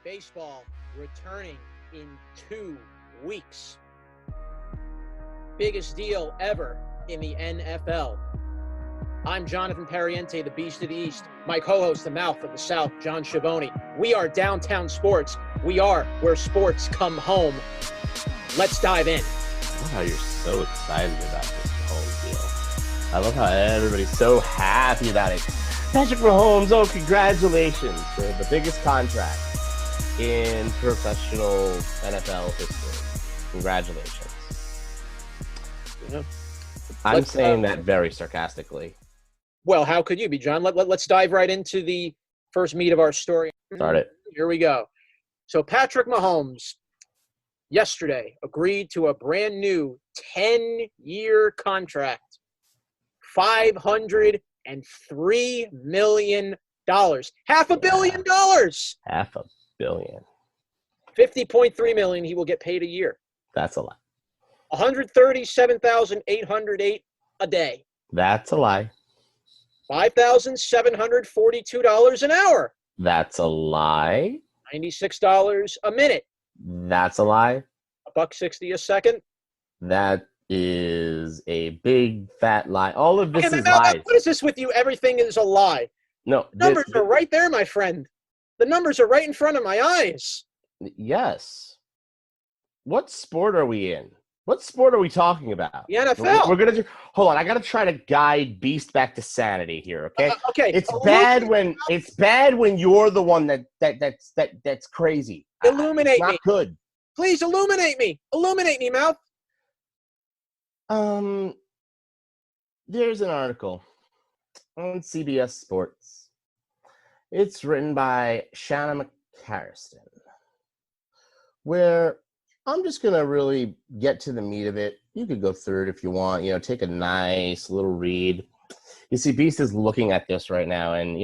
Baseball returning in 2 weeks. Biggest deal ever in the NFL. I'm Jon Pariente, the Beast of the East. My co-host, the Mouth of the South, John Schiavone. We are Downtown Sports. We are where sports come home. Let's dive in. I love how you're so excited about this whole deal. I love how everybody's so happy about it. Patrick Mahomes, oh, congratulations for the biggest contract in professional NFL history. Congratulations. Yeah. I'm saying that very sarcastically. Well, how could you be, John? Let's dive right into the first meat of our story. Start it. Here we go. So Patrick Mahomes yesterday agreed to a brand new 10-year contract, $503 million, $500 million. $500 million. $50.3 million he will get paid a year. That's a lie. $137,808 a day. That's a lie. $5,742 an hour. That's a lie. $96 a minute. That's a lie. $1.60 a second. That is a big fat lie. All of this is now, lies. what is this with you? Everything is a lie. No, The numbers are right there, my friend. The numbers are right in front of my eyes. Yes. What sport are we in? What sport are we talking about? The NFL. We're gonna do. Hold on, I gotta try to guide Beast back to sanity here. Okay. Okay. It's bad when you're the one that's crazy. Illuminate it's not me. Good. Please illuminate me. Illuminate me, Mouth. There's an article on CBS Sports. It's written by Shanna McCarriston, where I'm just going to really get to the meat of it. You could go through it if you want, take a nice little read. You see, Beast is looking at this right now, and,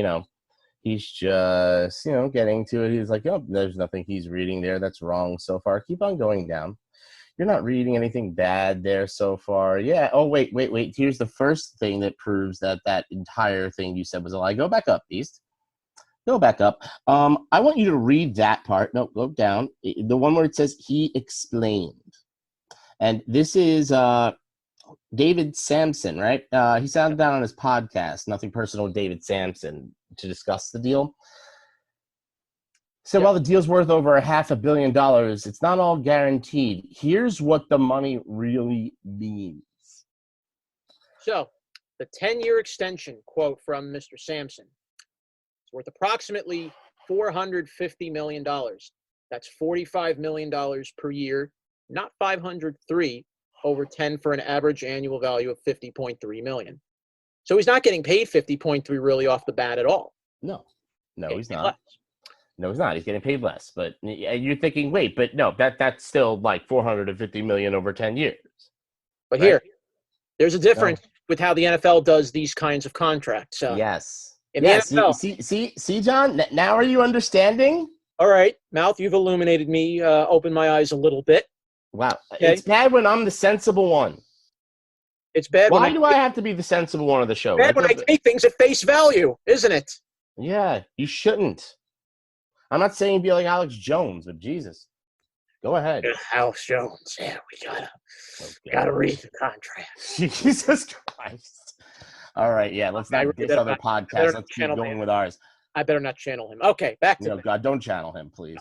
he's just, getting to it. He's like, oh, there's nothing he's reading there that's wrong so far. Keep on going down. You're not reading anything bad there so far. Yeah. Oh, wait. Here's the first thing that proves that entire thing you said was a lie. Go back up, Beast. Go back up. I want you to read that part. No, go down. The one where it says he explained. And this is David Sampson, right? He sat down on his podcast, Nothing Personal with David Sampson, to discuss the deal. So while the deal's worth over $500 million, it's not all guaranteed. Here's what the money really means. So the 10-year extension, quote from Mr. Sampson, is worth approximately $450 million. That's $45 million per year, not $503 over 10 for an average annual value of $50.3 million. So he's not getting paid $50.3 really off the bat at all. No, he's not. No, he's not. He's getting paid less. But you're thinking, wait, but no, that's still like $450 million over 10 years. But right? There's a difference with how the NFL does these kinds of contracts. Yes. In the NFL, see, John. Now are you understanding? All right, Mouth, you've illuminated me. Opened my eyes a little bit. Wow, okay. It's bad when I'm the sensible one. It's bad. Why do I have to be the sensible one of the show? Bad when I take things at face value, isn't it? Yeah, you shouldn't. I'm not saying be like Alex Jones, but Jesus, go ahead. Alex Jones. Yeah, we gotta read the contract. Jesus Christ. All right, yeah, let's not diss other podcasts. Let's keep going with ours. I better not channel him. Okay, back to God, don't channel him, please.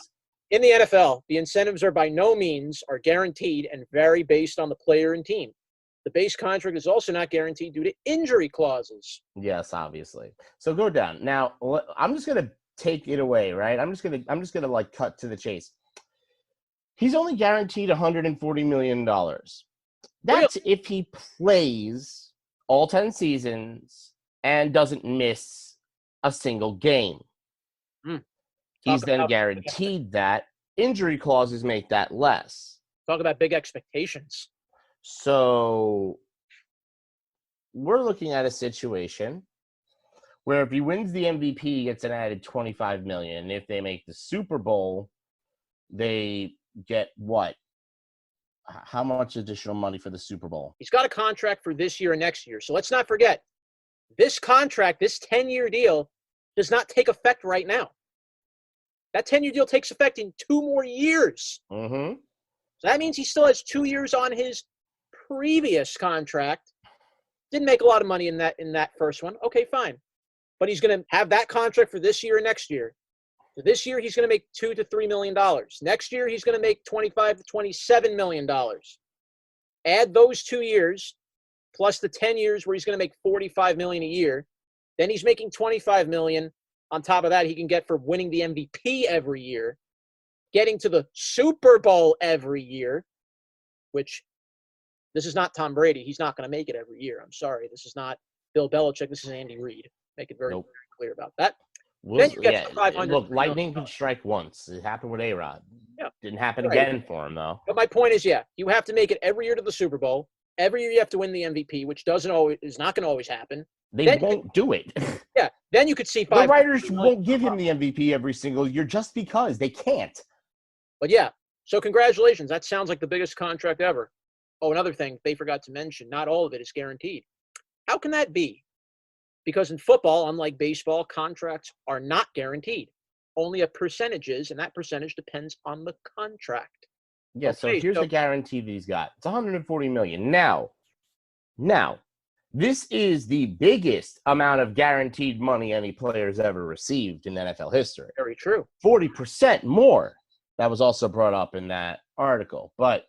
In the NFL, the incentives are by no means are guaranteed and vary based on the player and team. The base contract is also not guaranteed due to injury clauses. Yes, obviously. So go down. Now, I'm just gonna take it away, right? I'm just gonna like cut to the chase. He's only guaranteed $140 million. That's if he plays all 10 seasons and doesn't miss a single game. He's then guaranteed that. Injury clauses make that less. Talk about big expectations. So we're looking at a situation where if he wins the MVP, he gets an added $25 million. If they make the Super Bowl, they get what? How much additional money for the Super Bowl? He's got a contract for this year and next year. So let's not forget, this contract, this 10-year deal, does not take effect right now. That 10-year deal takes effect in 2 more years. Mm-hmm. So that means he still has 2 years on his previous contract. Didn't make a lot of money in that first one. Okay, fine. But he's going to have that contract for this year and next year. So this year he's going to make $2 to $3 million. Next year he's going to make $25 to $27 million. Add those 2 years plus the 10 years where he's going to make $45 million a year. Then he's making $25 million. On top of that, he can get for winning the MVP every year, getting to the Super Bowl every year, which this is not Tom Brady. He's not going to make it every year. I'm sorry. This is not Bill Belichick. This is Andy Reid. Make it very, very clear about that. Then you get to 500. Look, lightning can strike once. It happened with A-Rod. Yeah. Didn't happen again for him, though. But my point is, you have to make it every year to the Super Bowl. Every year you have to win the MVP, which is not going to always happen. They won't do it. Yeah. Then you could see the writers won't give him the MVP every single year just because they can't. But yeah, so congratulations. That sounds like the biggest contract ever. Oh, another thing they forgot to mention, not all of it is guaranteed. How can that be? Because in football, unlike baseball, contracts are not guaranteed. Only a percentage is, and that percentage depends on the contract. Yeah, okay, so here's the guarantee that he's got. It's $140 million. Now, this is the biggest amount of guaranteed money any player's ever received in NFL history. Very true. 40% more. That was also brought up in that article. But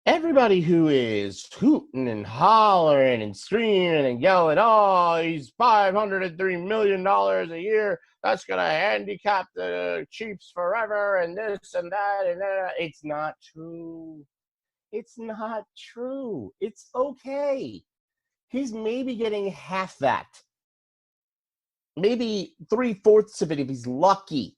everybody who is hooting and hollering and screaming and yelling, oh, he's $503 million a year, that's going to handicap the Chiefs forever and this and that and that. It's not true. It's not true. It's okay. He's maybe getting half that. Maybe 3/4 of it if he's lucky.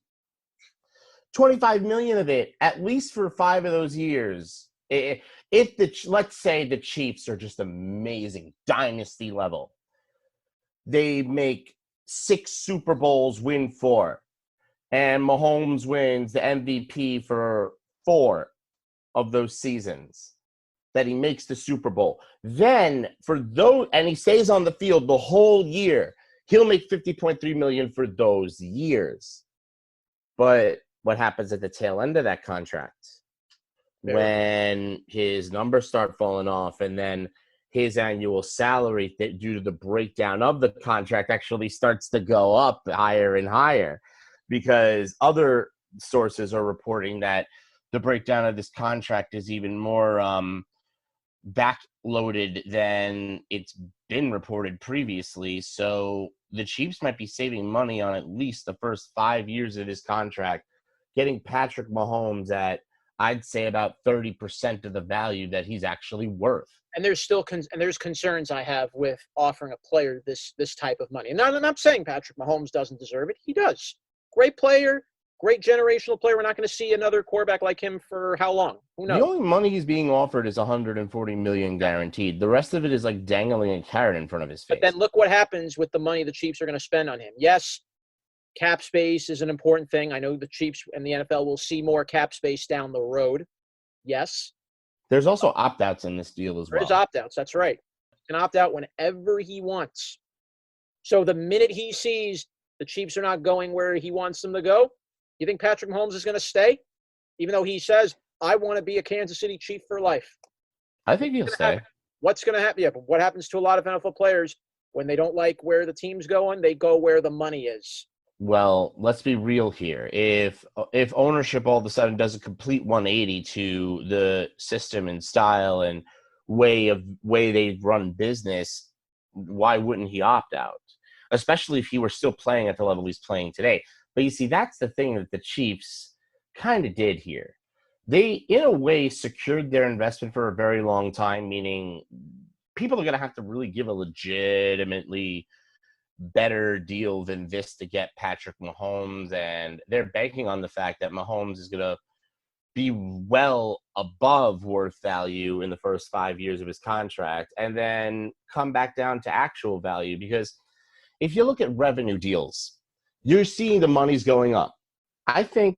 25 million of it, at least for 5 of those years. Let's say the Chiefs are just amazing, dynasty level. They make 6 Super Bowls, win 4. And Mahomes wins the MVP for 4 of those seasons that he makes the Super Bowl. Then and he stays on the field the whole year, he'll make $50.3 million for those years. But what happens at the tail end of that contract? When his numbers start falling off and then his annual salary due to the breakdown of the contract actually starts to go up higher and higher, because other sources are reporting that the breakdown of this contract is even more backloaded than it's been reported previously. So the Chiefs might be saving money on at least the first 5 years of his contract, getting Patrick Mahomes at, I'd say, about 30% of the value that he's actually worth. And there's still there's concerns I have with offering a player this type of money. And I'm not saying Patrick Mahomes doesn't deserve it. He does. Great player, great generational player. We're not going to see another quarterback like him for how long? Who knows? The only money he's being offered is $140 million guaranteed. The rest of it is like dangling a carrot in front of his face. But then look what happens with the money the Chiefs are going to spend on him. Yes, cap space is an important thing. I know the Chiefs and the NFL will see more cap space down the road. Yes. There's also opt-outs in this deal as well. There's opt-outs. That's right. He can opt out whenever he wants. So the minute he sees the Chiefs are not going where he wants them to go, you think Patrick Mahomes is going to stay? Even though he says, I want to be a Kansas City Chief for life. I think he'll stay. What's going to happen? Yeah, but what happens to a lot of NFL players when they don't like where the team's going? They go where the money is. Well, let's be real here. If ownership all of a sudden does a complete 180 to the system and style and way they run business, why wouldn't he opt out? Especially if he were still playing at the level he's playing today. But you see, that's the thing that the Chiefs kind of did here. They, in a way, secured their investment for a very long time, meaning people are going to have to really give a legitimately better deal than this to get Patrick Mahomes, and they're banking on the fact that Mahomes is going to be well above worth value in the first 5 years of his contract and then come back down to actual value. Because if you look at revenue deals, you're seeing the money's going up. I think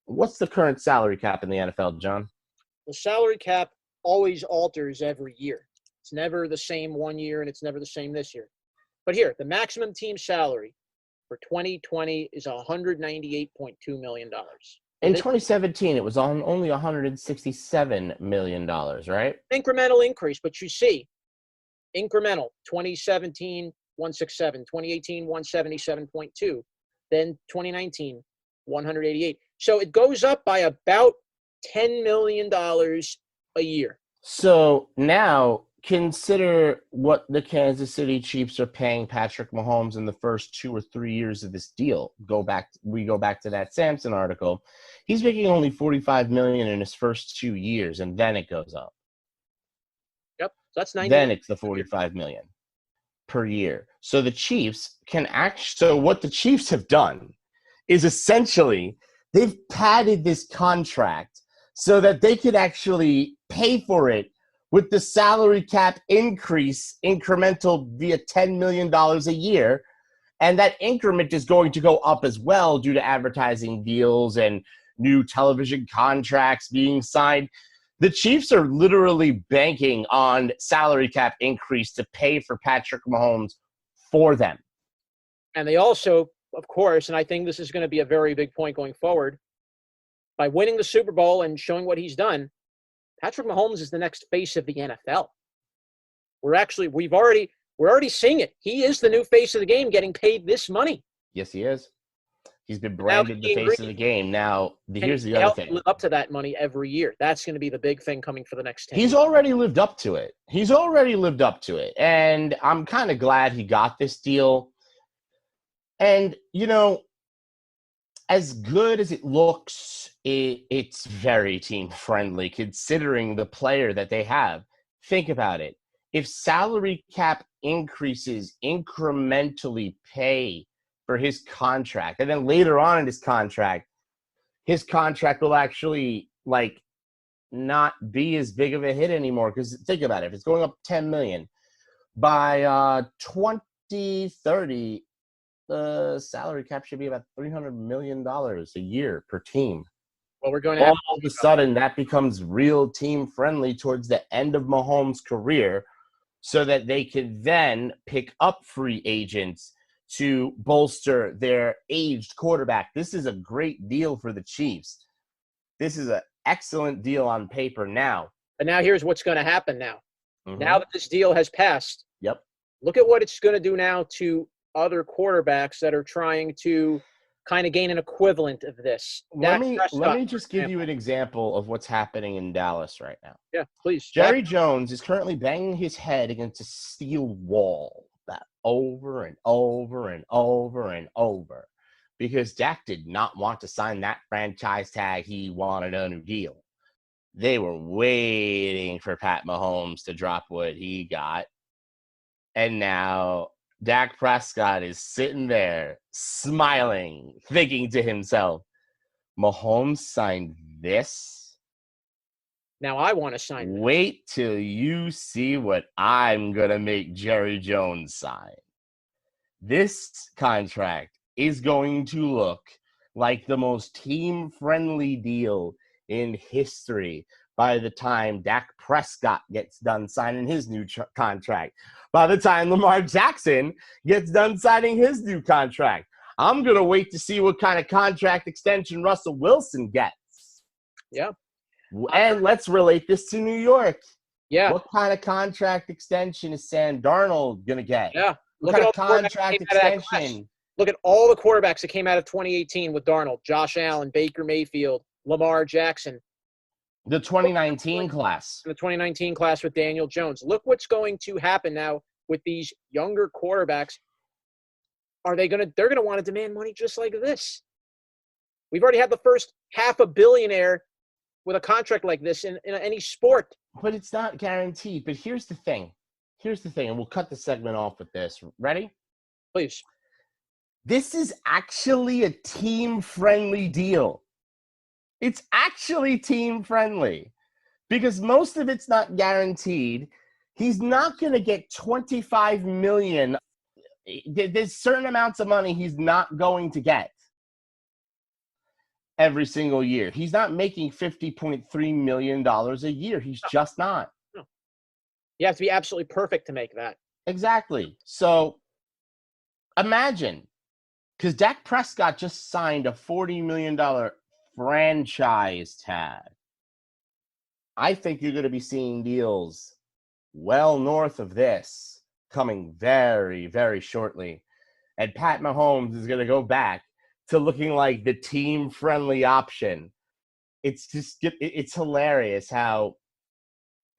what's the current salary cap in the NFL, John? The salary cap always alters every year. It's never the same one year and it's never the same this year. But here, the maximum team salary for 2020 is $198.2 million. In 2017, it was on only $167 million, right? Incremental increase, but you see, incremental, 2017, 167, 2018, 177.2, then 2019, 188. So it goes up by about $10 million a year. So now consider what the Kansas City Chiefs are paying Patrick Mahomes in the first 2 or 3 years of this deal. We go back to that Sampson article. He's making only $45 million in his first 2 years, and then it goes up. Yep, so that's 90. Then it's the $45 million per year. So the Chiefs can so what the Chiefs have done is essentially they've padded this contract so that they could actually pay for it with the salary cap increase incremental via $10 million a year. And that increment is going to go up as well due to advertising deals and new television contracts being signed. The Chiefs are literally banking on salary cap increase to pay for Patrick Mahomes for them. And they also, of course, and I think this is going to be a very big point going forward, by winning the Super Bowl and showing what he's done, Patrick Mahomes is the next face of the NFL. We're already seeing it. He is the new face of the game, getting paid this money. Yes, he is. He's been branded the face of the game. Now, here's the other thing. Live up to that money every year. That's going to be the big thing coming for the next 10 years. He's already lived up to it. And I'm kind of glad he got this deal. And, as good as it looks, it's very team-friendly considering the player that they have. Think about it. If salary cap increases incrementally pay for his contract, and then later on in his contract will actually, not be as big of a hit anymore. Because think about it. If it's going up $10 million, by 2030, the salary cap should be about $300 million a year per team. Well, we're going to all of a sudden that becomes real team friendly towards the end of Mahomes' career, so that they can then pick up free agents to bolster their aged quarterback. This is a great deal for the Chiefs. This is an excellent deal on paper now. But now here's what's going to happen now. Mm-hmm. Now that this deal has passed, yep. Look at what it's going to do now to other quarterbacks that are trying to kind of gain an equivalent of this. Let me just give you an example of what's happening in Dallas right now. Yeah, please. Jerry Jones is currently banging his head against a steel wall that over and over and over and over, because Dak did not want to sign that franchise tag. He wanted a new deal. They were waiting for Pat Mahomes to drop what he got. And now Dak Prescott is sitting there smiling, thinking to himself, Mahomes signed this? Now I want to sign this. Wait till you see what I'm going to make Jerry Jones sign. This contract is going to look like the most team-friendly deal in history by the time Dak Prescott gets done signing his new contract. By the time Lamar Jackson gets done signing his new contract. I'm going to wait to see what kind of contract extension Russell Wilson gets. Yeah. And let's relate this to New York. Yeah. What kind of contract extension is Sam Darnold going to get? Yeah. What kind of contract extension? Look at all the quarterbacks that came out of 2018 with Darnold. Josh Allen, Baker Mayfield, Lamar Jackson. The 2019 class. The 2019 class with Daniel Jones. Look what's going to happen now with these younger quarterbacks. They're going to want to demand money just like this. We've already had the first $500 million with a contract like this in any sport. But it's not guaranteed. But here's the thing. And we'll cut the segment off with this. Ready? Please. This is actually a team-friendly deal. It's actually team-friendly because most of it's not guaranteed. He's not going to get $25 million. There's certain amounts of money he's not going to get every single year. He's not making $50.3 million a year. He's just not. No. You have to be absolutely perfect to make that. Exactly. So imagine Because Dak Prescott just signed a $40 million franchise tag. I think you're going to be seeing deals well north of this coming very, very shortly. And Pat Mahomes is going to go back to looking like the team-friendly option. It's hilarious how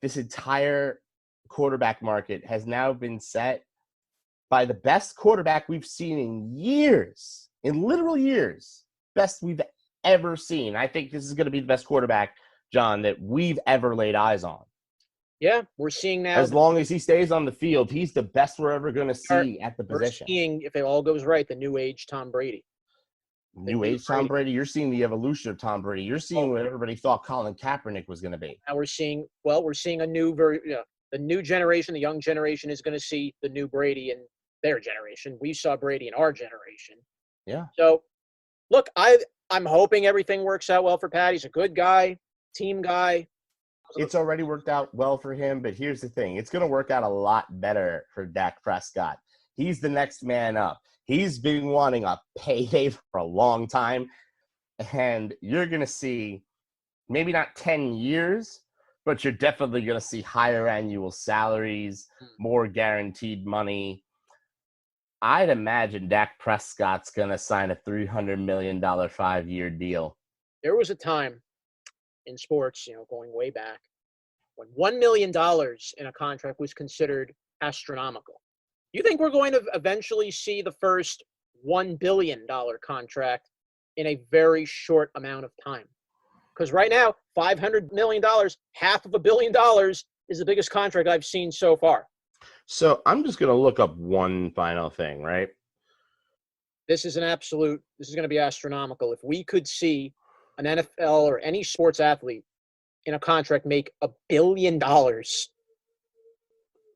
this entire quarterback market has now been set by the best quarterback we've seen in literal years, best we've ever seen. I think this is going to be the best quarterback, John, that we've ever laid eyes on. Yeah, we're seeing now. As long as he stays on the field, he's the best we're ever going to see at the position. We're seeing, if it all goes right, the new age Tom Brady. New age Tom Brady. You're seeing the evolution of Tom Brady. You're seeing what everybody thought Colin Kaepernick was going to be. Now we're seeing a new, the new generation, the young generation is going to see the new Brady in their generation. We saw Brady in our generation. Yeah. So, look, I'm hoping everything works out well for Pat. He's a good guy, team guy. It's already worked out well for him, but here's the thing. It's going to work out a lot better for Dak Prescott. He's the next man up. He's been wanting a payday for a long time, and you're going to see maybe not 10 years, but you're definitely going to see higher annual salaries, more guaranteed money. I'd imagine Dak Prescott's going to sign a $300 million 5-year deal. There was a time in sports, going way back, when $1 million in a contract was considered astronomical. You think we're going to eventually see the first $1 billion contract in a very short amount of time? Because right now, $500 million, $500 million is the biggest contract I've seen so far. So I'm just going to look up one final thing, right? This is going to be astronomical. If we could see an NFL or any sports athlete in a contract make $1 billion, it's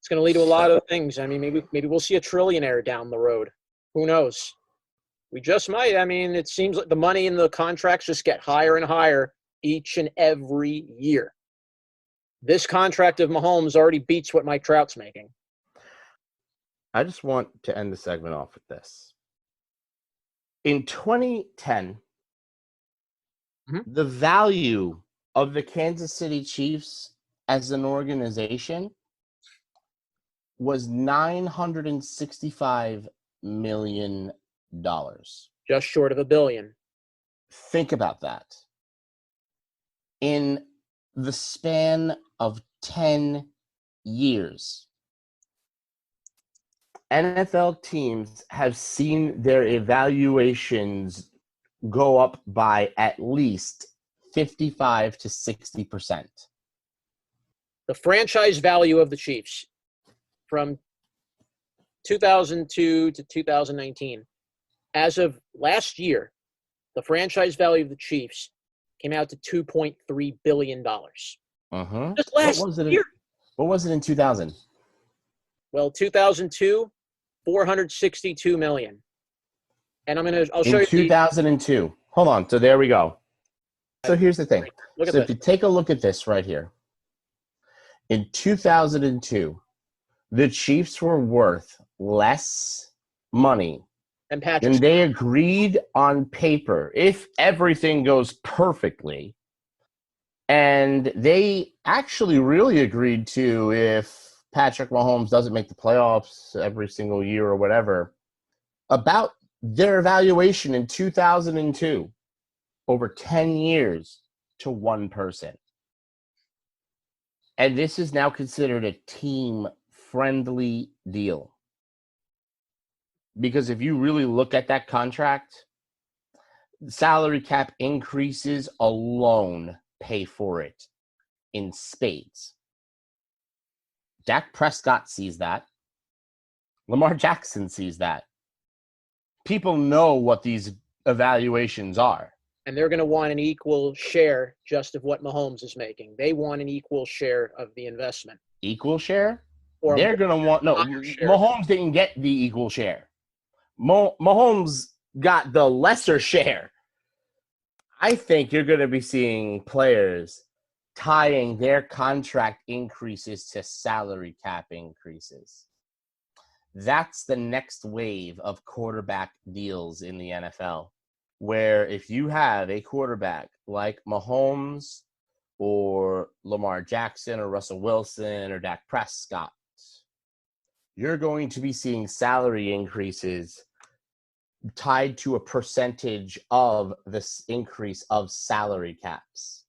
going to lead to a lot of things. I mean, maybe we'll see a trillionaire down the road. Who knows? We just might. I mean, it seems like the money in the contracts just get higher and higher each and every year. This contract of Mahomes already beats what Mike Trout's making. I just want to end the segment off with this. In 2010, the value of the Kansas City Chiefs as an organization was $965 million. Just short of $1 billion. Think about that. In the span of 10 years, NFL teams have seen their evaluations go up by at least 55 to 60%. The franchise value of the Chiefs from 2002 to 2019, as of last year, the franchise value of the Chiefs came out to $2.3 billion. Just last year. What was it in 2000? Well, 2002, $462 million. And I'll show you. In 2002. Hold on. So there we go. So here's the thing. So if you take a look at this right here. In 2002, the Chiefs were worth less money than they agreed on paper, if everything goes perfectly. And they actually really agreed to, if Patrick Mahomes doesn't make the playoffs every single year or whatever, about their evaluation in 2002 over 10 years to one person. And this is now considered a team-friendly deal. Because if you really look at that contract, salary cap increases alone pay for it in spades. Dak Prescott sees that. Lamar Jackson sees that. People know what these evaluations are. And they're going to want an equal share just of what Mahomes is making. They want an equal share of the investment. Equal share? Or they're going to want – no, Mahomes didn't get the equal share. Mahomes got the lesser share. I think you're going to be seeing players tying their contract increases to salary cap increases. That's the next wave of quarterback deals in the NFL, where if you have a quarterback like Mahomes or Lamar Jackson or Russell Wilson or Dak Prescott, you're going to be seeing salary increases tied to a percentage of this increase of salary caps.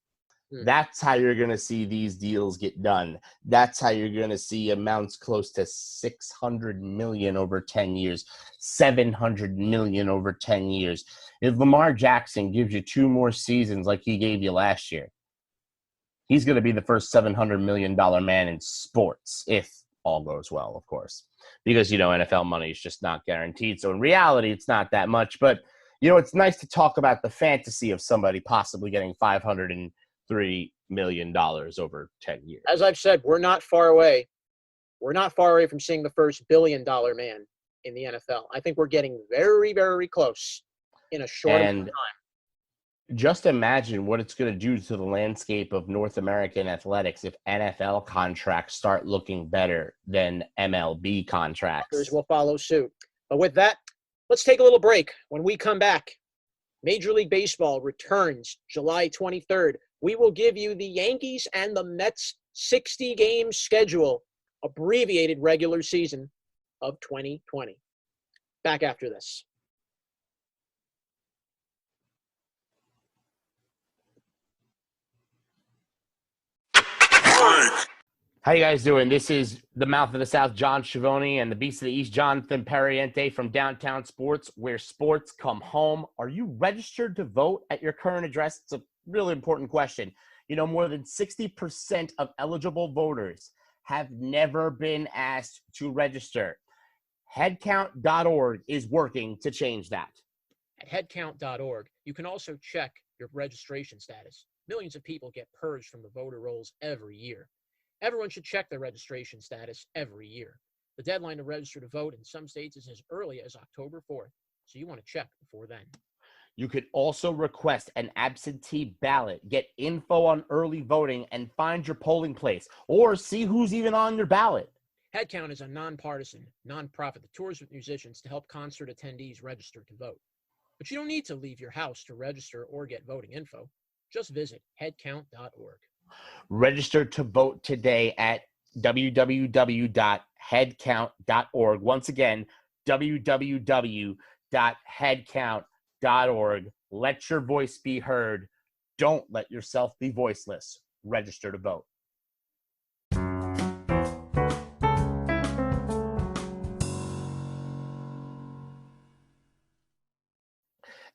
That's how you're going to see these deals get done. That's how you're going to see amounts close to $600 million over 10 years, $700 million over 10 years. If Lamar Jackson gives you 2 more seasons like he gave you last year, he's going to be the first $700 million man in sports, if all goes well, of course, because, NFL money is just not guaranteed. So in reality, it's not that much. But, it's nice to talk about the fantasy of somebody possibly getting $503 million over 10 years. As I've said, we're not far away. We're not far away from seeing the first billion-dollar man in the NFL. I think we're getting very, very close in a short amount of time. Just imagine what it's going to do to the landscape of North American athletics if NFL contracts start looking better than MLB contracts. Others will follow suit. But with that, let's take a little break. When we come back, Major League Baseball returns July 23rd. We will give you the Yankees and the Mets 60-game schedule, abbreviated regular season of 2020. Back after this. How you guys doing? This is the Mouth of the South, Jon Schiavone, and the Beast of the East, Jon Pariente from Downtown Sports, where sports come home. Are you registered to vote at your current address? It's a really important question. More than 60% of eligible voters have never been asked to register. Headcount.org is working to change that. At headcount.org, you can also check your registration status. Millions of people get purged from the voter rolls every year. Everyone should check their registration status every year. The deadline to register to vote in some states is as early as October 4th, so you want to check before then. You could also request an absentee ballot, get info on early voting, and find your polling place, or see who's even on your ballot. Headcount is a nonpartisan, nonprofit that tours with musicians to help concert attendees register to vote. But you don't need to leave your house to register or get voting info. Just visit headcount.org. Register to vote today at www.headcount.org. Once again, www.headcount.org. Let your voice be heard. Don't let yourself be voiceless. Register to vote.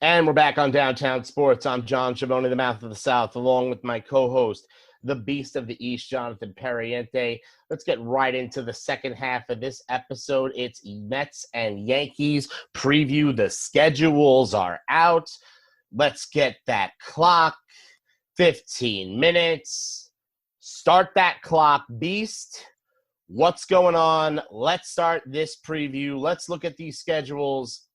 And we're back on Downtown Sports. I'm Jon Schiavone, the Mouth of the South, along with my co-host, the Beast of the East, Jonathan Pariente. Let's get right into the second half of this episode. It's Mets and Yankees preview. The schedules are out. Let's get that clock. 15 minutes. Start that clock, Beast. What's going on? Let's start this preview. Let's look at these schedules.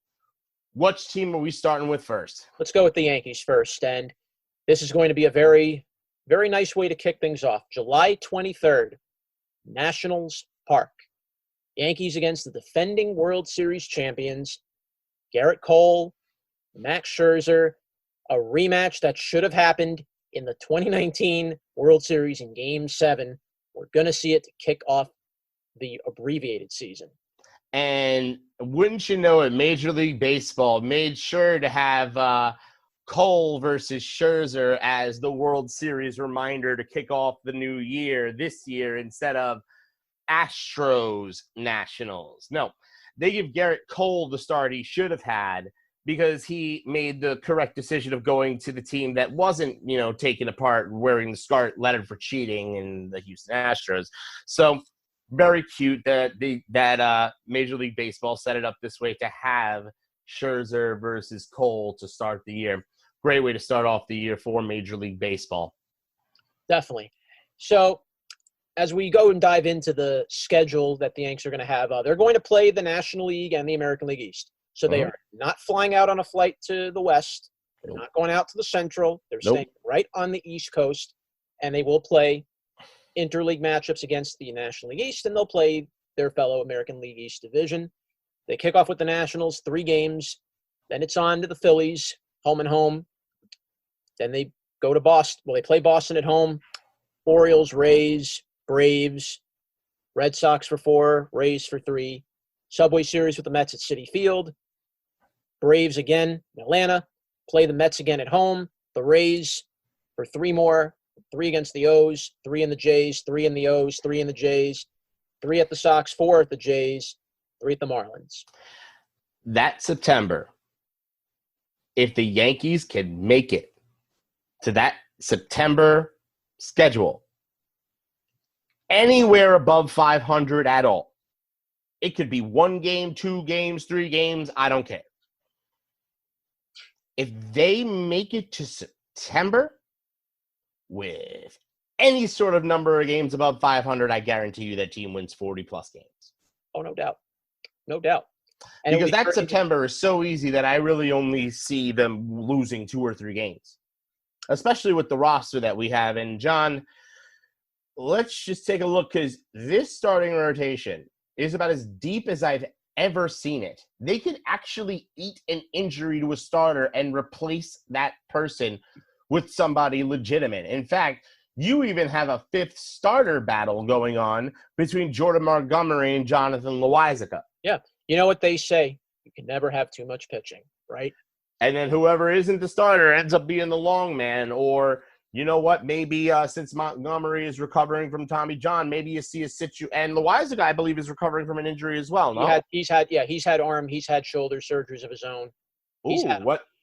Which team are we starting with first? Let's go with the Yankees first. And this is going to be a very, very nice way to kick things off. July 23rd, Nationals Park. Yankees against the defending World Series champions, Garrett Cole, Max Scherzer, a rematch that should have happened in the 2019 World Series in Game 7. We're going to see it to kick off the abbreviated season. And wouldn't you know it, Major League Baseball made sure to have Cole versus Scherzer as the World Series reminder to kick off the new year this year instead of Astros Nationals. No, they give Garrett Cole the start he should have had because he made the correct decision of going to the team that wasn't, taken apart, wearing the scarlet letter for cheating in the Houston Astros. So very cute that Major League Baseball set it up this way to have Scherzer versus Cole to start the year. Great way to start off the year for Major League Baseball. Definitely. So as we go and dive into the schedule that the Yanks are going to have, they're going to play the National League and the American League East. So they are not flying out on a flight to the West. They're not going out to the Central. They're staying right on the East Coast, and they will play interleague matchups against the National League East, and they'll play their fellow American League East Division. They kick off with the Nationals, 3 games. Then it's on to the Phillies, home and home. Then they go to Boston. Well, they play Boston at home. Orioles, Rays, Braves, Red Sox for 4, Rays for 3. Subway Series with the Mets at Citi Field. Braves again in Atlanta. Play the Mets again at home. The Rays for 3 more. 3 against the O's, 3 in the Jays, 3 in the O's, 3 in the Jays, 3 at the Sox, 4 at the Jays, 3 at the Marlins. That September, if the Yankees can make it to that September schedule, anywhere above 500 at all, it could be 1 game, 2 games, 3 games, I don't care. If they make it to September with any sort of number of games above 500, I guarantee you that team wins 40-plus games. Oh, no doubt. No doubt. And because that September is so easy that I really only see them losing 2 or 3 games, especially with the roster that we have. And, John, let's just take a look, because this starting rotation is about as deep as I've ever seen it. They could actually eat an injury to a starter and replace that person with somebody legitimate. In fact, you even have a 5th starter battle going on between Jordan Montgomery and Jonathan Loáisiga. Yeah. You know what they say? You can never have too much pitching, right? And then whoever isn't the starter ends up being the long man. Or, you know what, maybe since Montgomery is recovering from Tommy John, maybe you see a situation. And Loáisiga, I believe, is recovering from an injury as well, no? He's had shoulder surgeries of his own.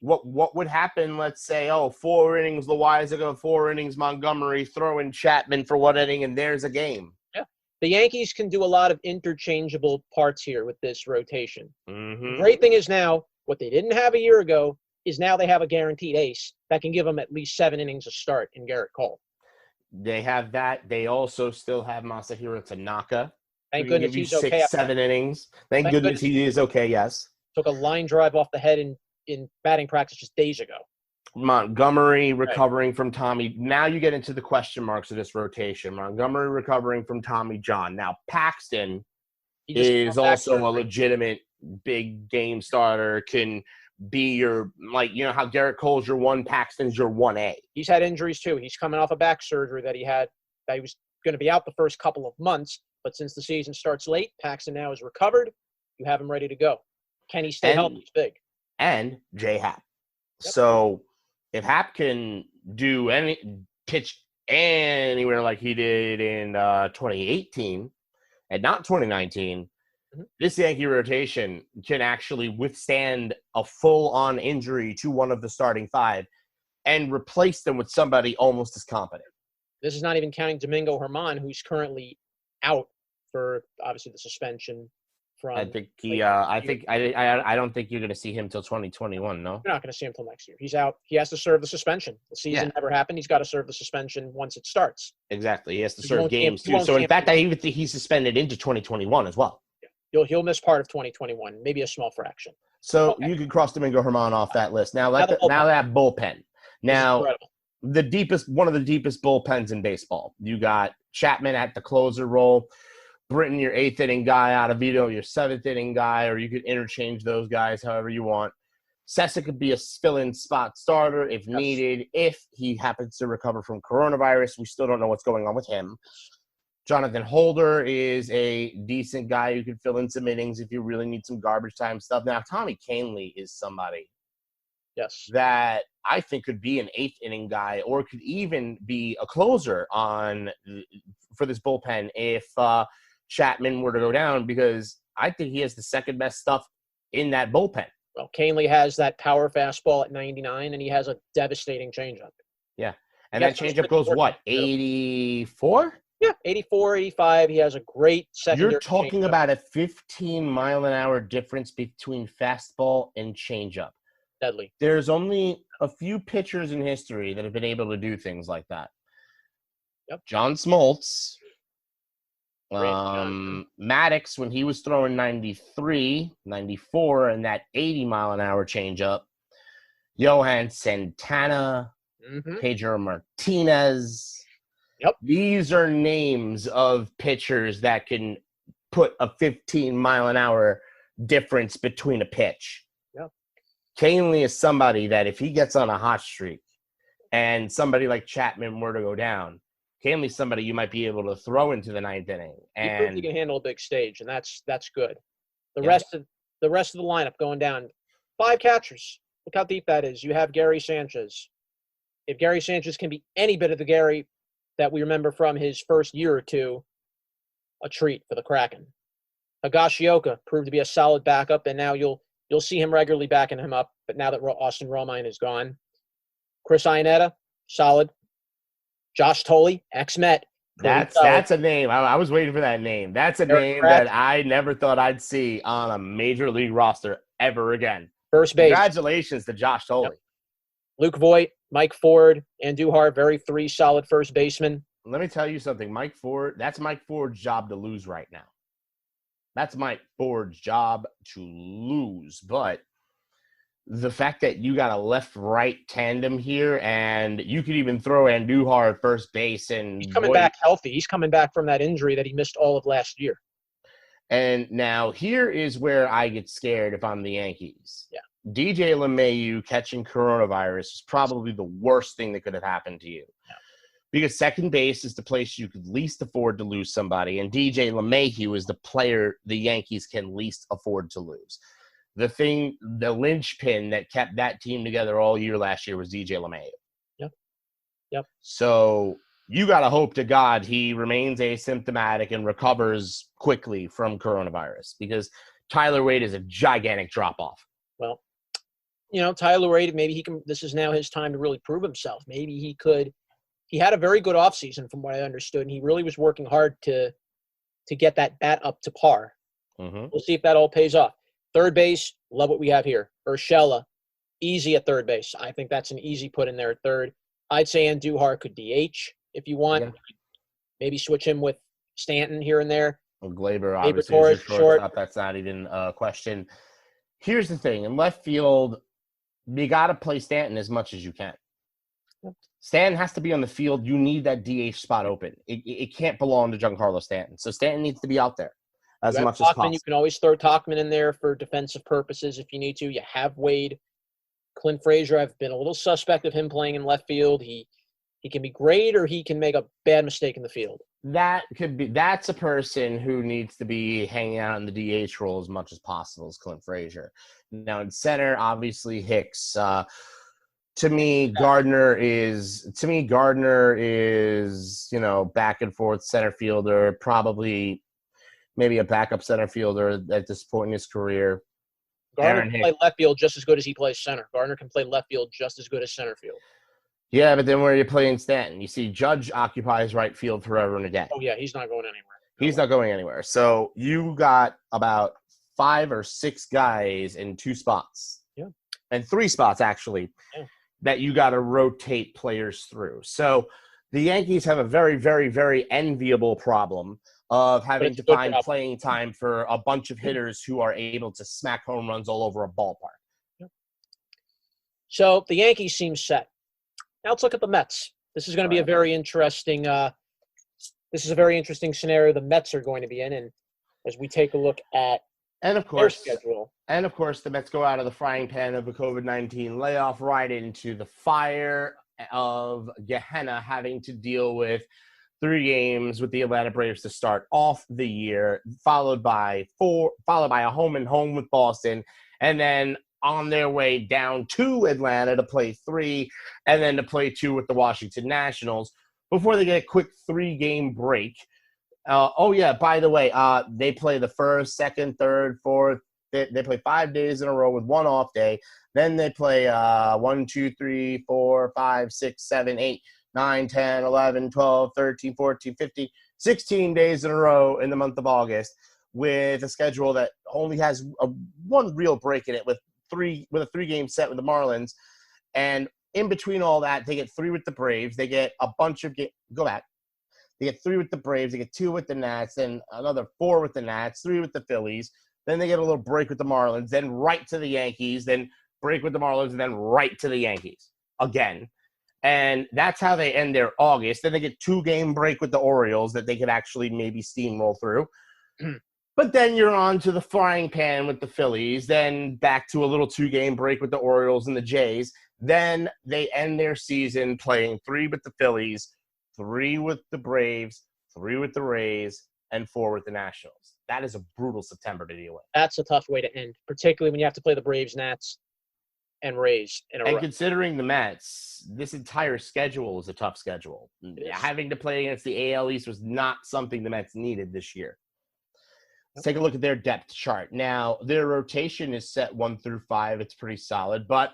What would happen, let's say, 4 innings Loáisiga, 4 innings Montgomery, throw in Chapman for 1 inning, and there's a game. Yeah. The Yankees can do a lot of interchangeable parts here with this rotation. Mm-hmm. The great thing is now, what they didn't have a year ago is now they have a guaranteed ace that can give them at least 7 innings a start in Garrett Cole. They have that. They also still have Masahiro Tanaka. Thank goodness he's okay. 6-7 innings. Thank goodness he is okay, yes. Took a line drive off the head in batting practice just days ago. Montgomery recovering from Tommy. Now you get into the question marks of this rotation. Montgomery recovering from Tommy John. Now Paxton is also a legitimate big game starter. Can be your, how Garrett Cole's your 1, Paxton's your 1A. He's had injuries too. He's coming off a back surgery that he was going to be out the first couple of months. But since the season starts late, Paxton now is recovered. You have him ready to go. Can he stay healthy? He's big. And J Happ. Yep. So if Happ can pitch anywhere like he did in 2018 and not 2019, this Yankee rotation can actually withstand a full-on injury to one of the starting 5 and replace them with somebody almost as competent. This is not even counting Domingo Germán, who's currently out for obviously the suspension. I think I don't think you're going to see him till 2021. No, you're not going to see him till next year. He's out. He has to serve the suspension. The season never happened. He's got to serve the suspension once it starts. Exactly. He has to serve games too. So in fact, I even think he's suspended into 2021 as well. Yeah. He'll miss part of 2021, maybe a small fraction. So you can cross Domingo Germán off that list. Now that bullpen. Now one of the deepest bullpens in baseball. You got Chapman at the closer role. Britton, your 8th inning guy, Ottavino, your 7th inning guy, or you could interchange those guys however you want. Sessa could be a fill-in spot starter if needed, if he happens to recover from coronavirus. We still don't know what's going on with him. Jonathan Holder is a decent guy who can fill in some innings if you really need some garbage time stuff. Now, Tommy Kahnle is somebody that I think could be an 8th inning guy or could even be a closer for this bullpen if Chapman were to go down, because I think he has the second best stuff in that bullpen. Well, Kahnle has that power fastball at 99, and he has a devastating changeup. Yeah. And that changeup goes, 84? Yeah, 84, 85. He has a great secondary. You're talking about a 15-mile-an-hour difference between fastball and changeup. Deadly. There's only a few pitchers in history that have been able to do things like that. Yep. John Smoltz. Maddox, when he was throwing 93, 94, and that 80-mile-an-hour changeup. Johan Santana, Pedro Martinez. Yep. These are names of pitchers that can put a 15-mile-an-hour difference between a pitch. Yeah. Canely is somebody that if he gets on a hot streak and somebody like Chapman were to go down, Canely's somebody you might be able to throw into the ninth inning. He proved And he can handle a big stage, and that's good. The Yeah. rest of the lineup going down, 5 catchers. Look how deep that is. You have Gary Sanchez. If Gary Sanchez can be any bit of the Gary that we remember from his first year or two, a treat for the Kraken. Higashioka proved to be a solid backup, and now you'll see him regularly backing him up. But now that Austin Romine is gone, Chris Iannetta, solid. Josh Tolley, ex-Met. That's a name. I was waiting for that name. That's a Eric name Pratt. that I never thought I'd see on a major league roster ever again. First base. Congratulations to Josh Tolley. Yep. Luke Voigt, Mike Ford, Andujar, 3 solid first basemen. Let me tell you something. Mike Ford, that's Mike Ford's job to lose right now. That's Mike Ford's job to lose. But the fact that you got a left-right tandem here, and you could even throw Andujar at first base, and he's coming back healthy. He's coming back from that injury that he missed all of last year. And now here is where I get scared if I'm the Yankees. Yeah. DJ LeMahieu catching coronavirus is probably the worst thing that could have happened to you. Yeah. Because second base is the place you could least afford to lose somebody, and DJ LeMahieu is the player the Yankees can least afford to lose. The linchpin that kept that team together all year last year was DJ LeMahieu. Yep. So you got to hope to God he remains asymptomatic and recovers quickly from coronavirus, because Tyler Wade is a gigantic drop-off. Well, Tyler Wade, maybe this is now his time to really prove himself. Maybe he had a very good offseason from what I understood, and he really was working hard to get that bat up to par. Mm-hmm. We'll see if that all pays off. Third base, love what we have here. Urshela, easy at third base. I think that's an easy put in there at third. I'd say Andujar could DH if you want. Yeah. Maybe switch him with Stanton here and there. Well, Glaber obviously Torres, is your shortstop. That's not even a question. Here's the thing. In left field, you got to play Stanton as much as you can. Yep. Stanton has to be on the field. You need that DH spot open. It can't belong to Giancarlo Stanton. So Stanton needs to be out there as much as possible. You can always throw Tauchman in there for defensive purposes if you need to. You have Wade. Clint Frazier, I've been a little suspect of him playing in left field. He can be great, or he can make a bad mistake in the field. That's a person who needs to be hanging out in the DH role as much as possible, is Clint Frazier. Now in center, obviously Hicks. To me, Gardner is back and forth center fielder, probably maybe a backup center fielder at this point in his career. Gardner can play left field just as good as he plays center. Gardner can play left field just as good as center field. Yeah, but then where are you playing Stanton? You see Judge occupies right field forever and a day. Oh, yeah, he's not going anywhere. He's not going anywhere. So you got about 5 or 6 guys in 2 spots. Yeah. And 3 spots, actually, that you got to rotate players through. So the Yankees have a very, very, very enviable problem of having to find playing time for a bunch of hitters who are able to smack home runs all over a ballpark. Yeah. So the Yankees seem set. Now let's look at the Mets. This is going to be a very interesting scenario the Mets are going to be in, and as we take a look at their schedule. And of course, the Mets go out of the frying pan of a COVID-19 layoff right into the fire of Gehenna, having to deal with 3 games with the Atlanta Braves to start off the year, followed by a home and home with Boston, and then on their way down to Atlanta to play 3, and then to play 2 with the Washington Nationals before they get a quick 3-game break. By the way, they play the 1st, 2nd, 3rd, 4th. They play 5 days in a row with 1 off day. Then they play 1, 2, 3, 4, 5, 6, 7, 8, 9, 10, 11, 12, 13, 14, 15, 16 days in a row in the month of August, with a schedule that only has one real break in it with a 3-game set with the Marlins. And in between all that, they get 3 with the Braves. They get a bunch of They get 3 with the Braves. They get 2 with the Nats, then another 4 with the Nats, 3 with the Phillies. Then they get a little break with the Marlins, then right to the Yankees, then break with the Marlins, and then right to the Yankees again. And that's how they end their August. Then they get 2-game break with the Orioles that they could actually maybe steamroll through. But then you're on to the frying pan with the Phillies, then back to a little 2-game break with the Orioles and the Jays. Then they end their season playing 3 with the Phillies, 3 with the Braves, 3 with the Rays, and 4 with the Nationals. That is a brutal September to deal with. That's a tough way to end, particularly when you have to play the Braves, Nats, and Rays in a row. And considering the Mets, this entire schedule is a tough schedule. Having to play against the AL East was not something the Mets needed this year. Let's take a look at their depth chart. Now, their rotation is set 1 through 5. It's pretty solid, but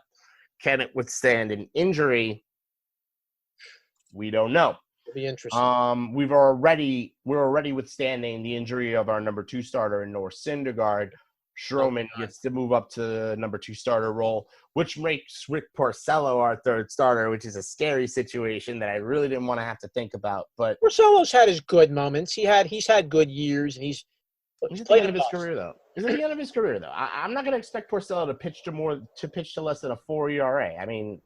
can it withstand an injury? We don't know. It'll be interesting. We're already withstanding the injury of our number 2 starter in Noah Syndergaard. Stroman gets to move up to the number 2 starter role, which makes Rick Porcello our 3rd starter, which is a scary situation that I really didn't want to have to think about. But Porcello's had his good moments. He's had good years, and he's at the end of his career, though. He's at the end of his career, though. I'm not going to expect Porcello to pitch to less than a 4 ERA. I mean,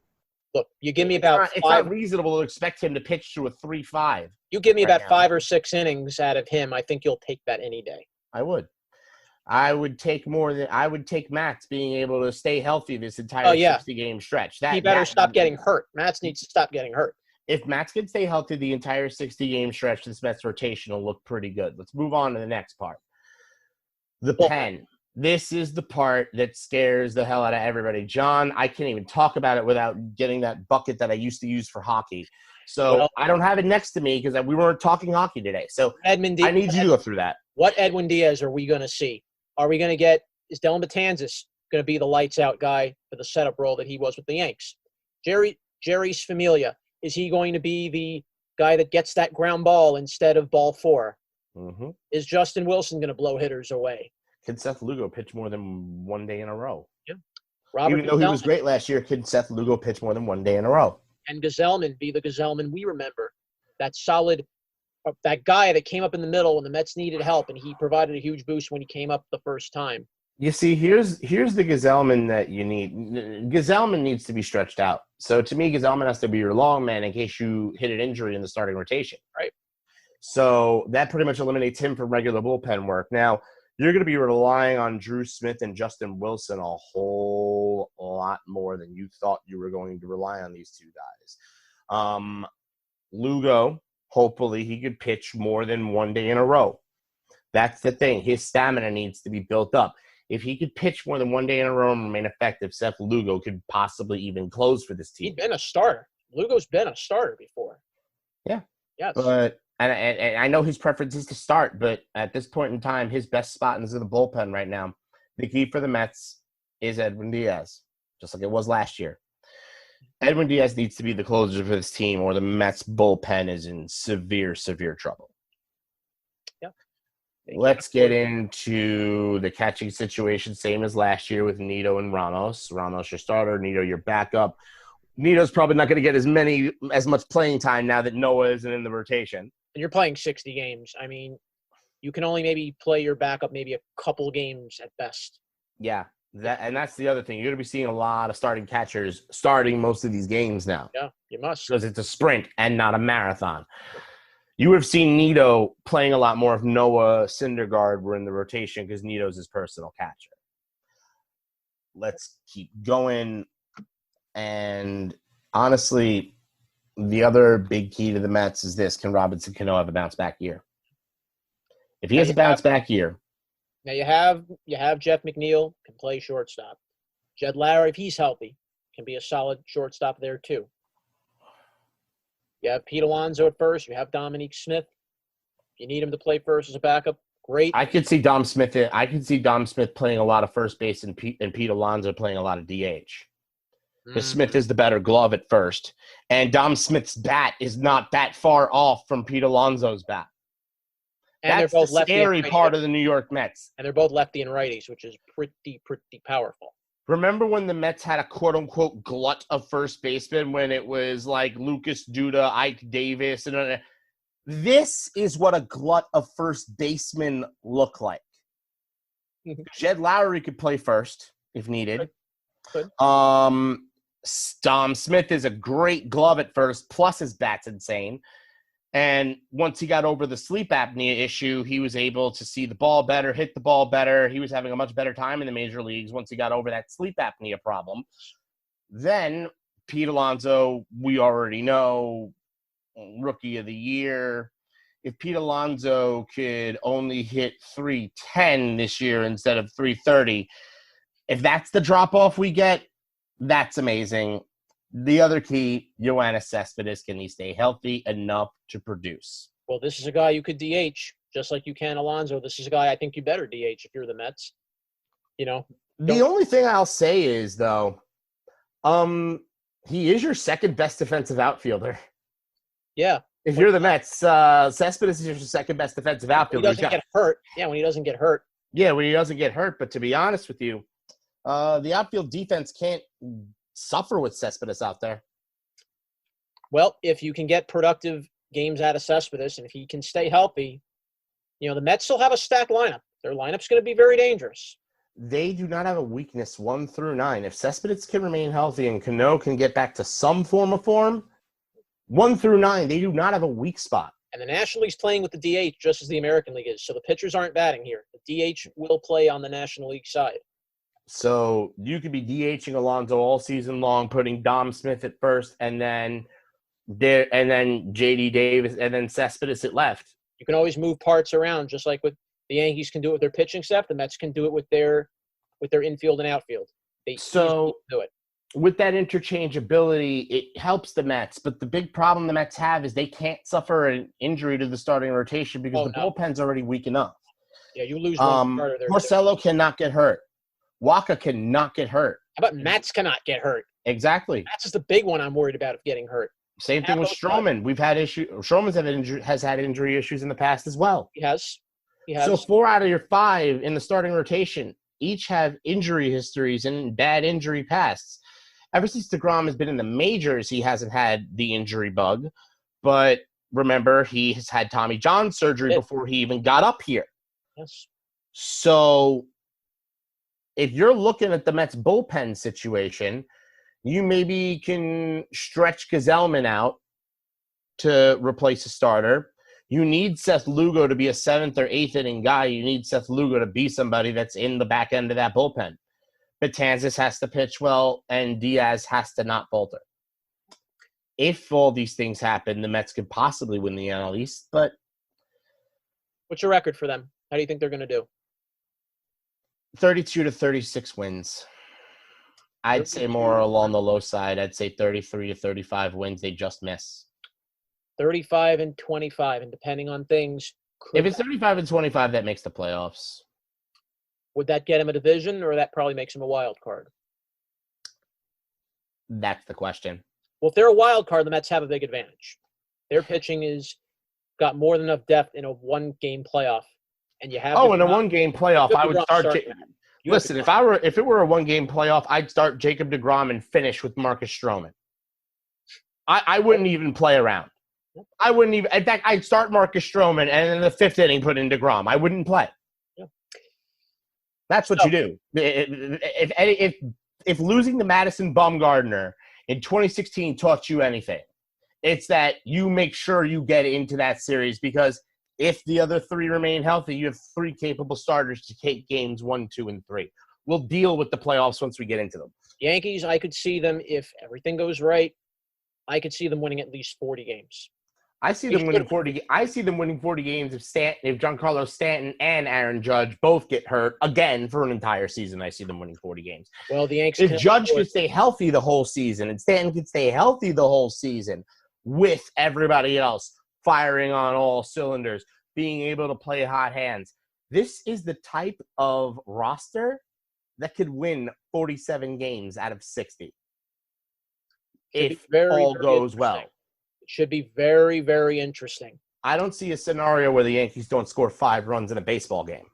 look, you give me about it's not reasonable to expect him to pitch to a 3.5. You give me about 5 or 6 innings out of him, I think you'll take that any day. I would. I would take Matt's being able to stay healthy this entire 60-game stretch. He better stop getting hurt. Matt's needs to stop getting hurt. If Matt's can stay healthy the entire 60-game stretch, this Mets rotation will look pretty good. Let's move on to the next part. The pen. This is the part that scares the hell out of everybody. John, I can't even talk about it without getting that bucket that I used to use for hockey. So I don't have it next to me because we weren't talking hockey today. So I need you to go through that. What Edwin Diaz are we going to see? Are we going to is Dylan Betances going to be the lights-out guy for the setup role that he was with the Yanks? Jerry's Familia, is he going to be the guy that gets that ground ball instead of ball 4? Mm-hmm. Is Justin Wilson going to blow hitters away? Can Seth Lugo pitch more than 1 day in a row? Yeah. Even though he was great last year, can Seth Lugo pitch more than 1 day in a row? And Gazelman be the Gazelman we remember. That solid, that guy that came up in the middle when the Mets needed help, and he provided a huge boost when he came up the first time. You see, here's the Gazelman that you need. Gazelman needs to be stretched out. So to me, Gazelman has to be your long man in case you hit an injury in the starting rotation. Right. So that pretty much eliminates him from regular bullpen work. Now, you're going to be relying on Drew Smith and Justin Wilson a whole lot more than you thought you were going to rely on these 2 guys. Lugo, hopefully he could pitch more than 1 day in a row. That's the thing. His stamina needs to be built up. If he could pitch more than 1 day in a row and remain effective, Seth Lugo could possibly even close for this team. He's been a starter. Lugo's been a starter before. Yeah. Yes. But and I know his preference is to start, but at this point in time, his best spot is in the bullpen right now. The key for the Mets is Edwin Diaz, just like it was last year. Edwin Diaz needs to be the closer for this team, or the Mets bullpen is in severe, severe trouble. Yeah. Let's get into the catching situation, same as last year with Nito and Ramos. Ramos your starter, Nito your backup. Nito's probably not going to get as much playing time now that Noah isn't in the rotation. And you're playing 60 games. I mean, you can only maybe play your backup maybe a couple games at best. Yeah, that's the other thing. You're going to be seeing a lot of starting catchers starting most of these games now. Yeah, you must. Because it's a sprint and not a marathon. You would have seen Nito playing a lot more if Noah Syndergaard were in the rotation because Nito's his personal catcher. Let's keep going. And honestly, the other big key to the Mets is this: can Robinson Cano have a bounce back year? If he has a bounce back year, now you have Jeff McNeil, can play shortstop. Jed Lowry, if he's healthy, can be a solid shortstop there too. You have Pete Alonso at first. You have Dominique Smith. If you need him to play first as a backup, great. I could see Dom Smith playing a lot of first base and Pete Alonso playing a lot of DH. Because Smith is the better glove at first. And Dom Smith's bat is not that far off from Pete Alonso's bat. And that's the scary part of the New York Mets. And they're both lefty and righties, which is pretty powerful. Remember when the Mets had a quote-unquote glut of first basemen when it was like Lucas Duda, Ike Davis? This is what a glut of first basemen look like. Jed Lowry could play first if needed. Good. Dom Smith is a great glove at first, plus his bat's insane. And once he got over the sleep apnea issue, he was able to see the ball better, hit the ball better. He was having a much better time in the major leagues once he got over that sleep apnea problem. Then Pete Alonso, we already know, rookie of the year. If Pete Alonso could only hit 310 this year instead of 330, if that's the drop-off we get, that's amazing. The other key, Yoenis Cespedes, can he stay healthy enough to produce? Well, this is a guy you could DH, just like you can Alonso. This is a guy I think you better DH if you're the Mets. You know? The only thing I'll say is, though, he is your second best defensive outfielder. Yeah. If you're the Mets, Cespedes is your second best defensive outfielder. When he doesn't get hurt. Yeah, when he doesn't get hurt. Yeah, when he doesn't get hurt. But to be honest with you, the outfield defense can't suffer with Cespedes out there. Well, if you can get productive games out of Cespedes and if he can stay healthy, you know, the Mets still have a stacked lineup. Their lineup's going to be very dangerous. They do not have a weakness 1 through 9. If Cespedes can remain healthy and Cano can get back to some form of form, 1 through 9, they do not have a weak spot. And the National League's playing with the DH just as the American League is. So the pitchers aren't batting here. The DH will play on the National League side. So you could be DHing Alonso all season long, putting Dom Smith at first, and then JD Davis, and then Cespedes at left. You can always move parts around, just like with the Yankees can do it with their pitching staff. The Mets can do it with their infield and outfield. They do it. With that interchangeability, it helps the Mets. But the big problem the Mets have is they can't suffer an injury to the starting rotation because bullpen's already weak enough. Yeah, you lose one starter there. Porcello cannot get hurt. Waka cannot get hurt. How about Mats cannot get hurt? Exactly. That's just the big one I'm worried about of getting hurt. Same thing with Stroman. We've had issues. Stroman's has had injury issues in the past as well. He has. So 4 out of your 5 in the starting rotation each have injury histories and bad injury pasts. Ever since DeGrom has been in the majors, he hasn't had the injury bug. But remember, he has had Tommy John surgery before he even got up here. Yes. So if you're looking at the Mets bullpen situation, you maybe can stretch Gazelman out to replace a starter. You need Seth Lugo to be a 7th or 8th inning guy. You need Seth Lugo to be somebody that's in the back end of that bullpen. Betances has to pitch well, and Diaz has to not falter. If all these things happen, the Mets could possibly win the NL East, but... What's your record for them? How do you think they're going to do? 32 to 36 wins. I'd say more along the low side. I'd say 33 to 35 wins. They just miss. 35 and 25, and depending on things. If it's 35 and 25, that makes the playoffs. Would that get him a division, or that probably makes him a wild card? That's the question. Well, if they're a wild card, the Mets have a big advantage. Their pitching is got more than enough depth in a one-game playoff, and you have. In a one-game playoff, I would start. Listen, if it were a one-game playoff, I'd start Jacob deGrom and finish with Marcus Stroman. I wouldn't even play around. I wouldn't even. In fact, I'd start Marcus Stroman and in the 5th inning put in deGrom. I wouldn't play. Yeah. That's what you do. If losing to Madison Bumgarner in 2016 taught you anything, it's that you make sure you get into that series, because if the other 3 remain healthy, you have 3 capable starters to take games 1, 2, and 3. We'll deal with the playoffs once we get into them. Yankees, I could see them, if everything goes right, I could see them winning at least 40 games. I see them winning 40. I see them winning 40 games if Giancarlo Stanton and Aaron Judge both get hurt again for an entire season. I see them winning 40 games. Well, the Yankees. If Judge could stay healthy the whole season and Stanton could stay healthy the whole season, with everybody else firing on all cylinders, being able to play hot hands, this is the type of roster that could win 47 games out of 60 if all goes well. It should be very, very interesting. I don't see a scenario where the Yankees don't score 5 runs in a baseball game.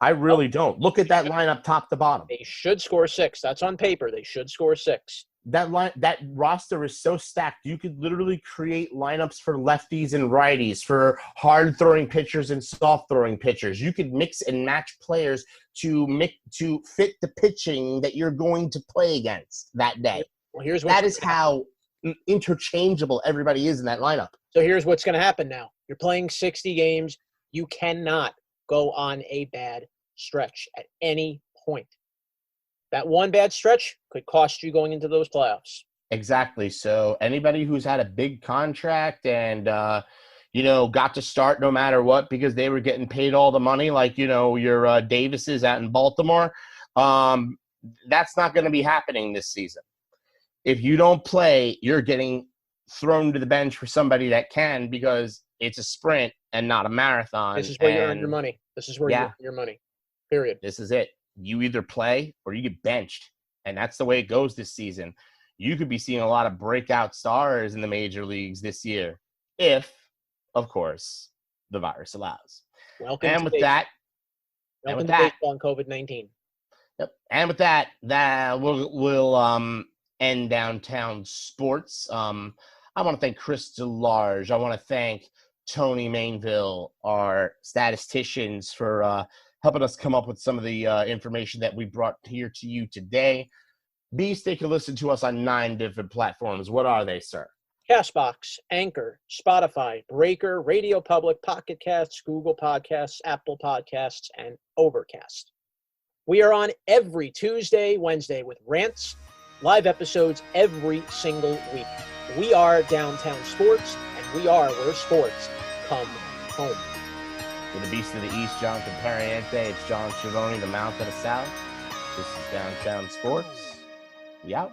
I really don't. Look at that lineup top to bottom. They should score 6. That's on paper. They should score 6. That roster is so stacked. You could literally create lineups for lefties and righties, for hard-throwing pitchers and soft-throwing pitchers. You could mix and match players to fit the pitching that you're going to play against that day. Well, that is how interchangeable everybody is in that lineup. So here's what's going to happen now. You're playing 60 games. You cannot go on a bad stretch at any point. That one bad stretch could cost you going into those playoffs. Exactly. So anybody who's had a big contract and, got to start no matter what because they were getting paid all the money, like, your Davises out in Baltimore, that's not going to be happening this season. If you don't play, you're getting thrown to the bench for somebody that can because it's a sprint and not a marathon. This is where you earn your money. This is where you earn your money, period. This is it. You either play or you get benched, and that's the way it goes this season. You could be seeing a lot of breakout stars in the major leagues this year if, of course, the virus allows. Welcome to baseball and COVID-19. Yep. And with that, we'll end downtown sports. I want to thank Chris DeLarge. I want to thank Tony Mainville, our statisticians, for helping us come up with some of the information that we brought here to you today. Beast, they can listen to us on 9 different platforms. What are they, sir? Castbox, Anchor, Spotify, Breaker, Radio Public, Pocket Casts, Google Podcasts, Apple Podcasts, and Overcast. We are on every Tuesday, Wednesday with rants, live episodes every single week. We are Downtown Sports, and we are where sports come home. With the Beast of the East, Jon Pariente, it's Jon Schiavone, the Mount of the South. This is Downtown Sports. We out.